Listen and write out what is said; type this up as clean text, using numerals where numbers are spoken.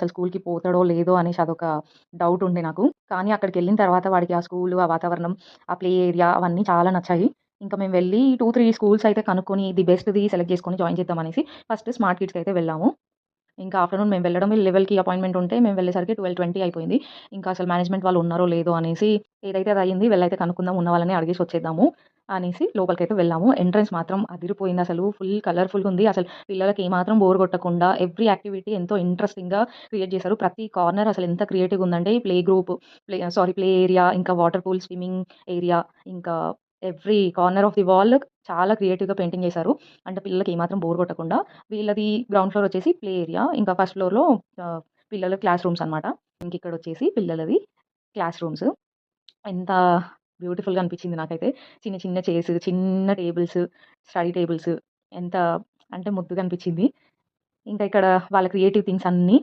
అసలు స్కూల్‌కి పోతాడో లేదో అనేసి అదొక డౌట్ ఉండే నాకు. కానీ అక్కడికెళ్ళిన తర్వాత వాడికి ఆ స్కూలు, ఆ వాతావరణం, ఆ ప్లే ఏరియా అవన్నీ చాలా నచ్చాయి. ఇంకా మేము వెళ్ళి 2, 3 స్కూల్స్ అయితే కనుక్కొని ది బెస్ట్‌ది సెలెక్ట్ చేసుకొని జాయిన్ చేద్దాం అనేసి ఫస్ట్ స్మార్ట్ కిడ్స్‌కి అయితే వెళ్ళాము. ఇంకా ఆఫ్టర్‌నూన్ మేము వెళ్ళడం 11కి అపాయింట్‌మెంట్ ఉంటే మేము వెళ్ళేసరికి 12:20 అయిపోయింది. ఇంకా అసలు మేనేజ్‌మెంట్ వాళ్ళు ఉన్నారో లేదో అనేసి ఏదైతే అది అయింది. వెళ్ళైతే కనుక్కుందాం, ఉన్న వాళ్ళని అడిగేసి వచ్చేద్దాము అనేసి లోపలికైతే వెళ్ళాము. ఎంట్రన్స్ మాత్రం అదిరిపోయిందసలు. ఫుల్ కలర్‌ఫుల్‌గుంది. అసలు పిల్లలకి ఏమాత్రం బోర్ కొట్టకుండా ఎవ్రీ యాక్టివిటీ ఎంతో ఇంట్రెస్టింగ్‌గా క్రియేట్ చేశారు. ప్రతి కార్నర్ అసలు ఎంత క్రియేటివ్‌గా ఉందంటే ప్లే గ్రూప్, ప్లే ఏరియా, ఇంకా వాటర్ పూల్, స్విమ్మింగ్ ఏరియా, ఇంకా every corner of the wall చాలా క్రియేటివ్‌గా పెయింటింగ్ చేశారు. అంటే పిల్లలకి ఏమాత్రం బోర్ కొట్టకుండా. వీళ్ళది గ్రౌండ్ ఫ్లోర్ వచ్చేసి ప్లే ఏరియా. ఇంకా ఫస్ట్ ఫ్లోర్‌లో ఆహ్, పిల్లల క్లాస్ రూమ్స్ అనమాట. ఇంకిక్కడొచ్చేసి పిల్లలది క్లాస్ రూమ్స్. ఎంత బ్యూటిఫుల్‌గా అనిపించింది నాకైతే. చిన్న చిన్న చైర్స్, చిన్న టేబుల్స్, స్టడీ టేబుల్స్ ఎంత అంటే ముద్దుగా అనిపించింది. ఇంకా ఇక్కడ వాళ్ళ క్రియేటివ్ థింగ్స్ అన్నీ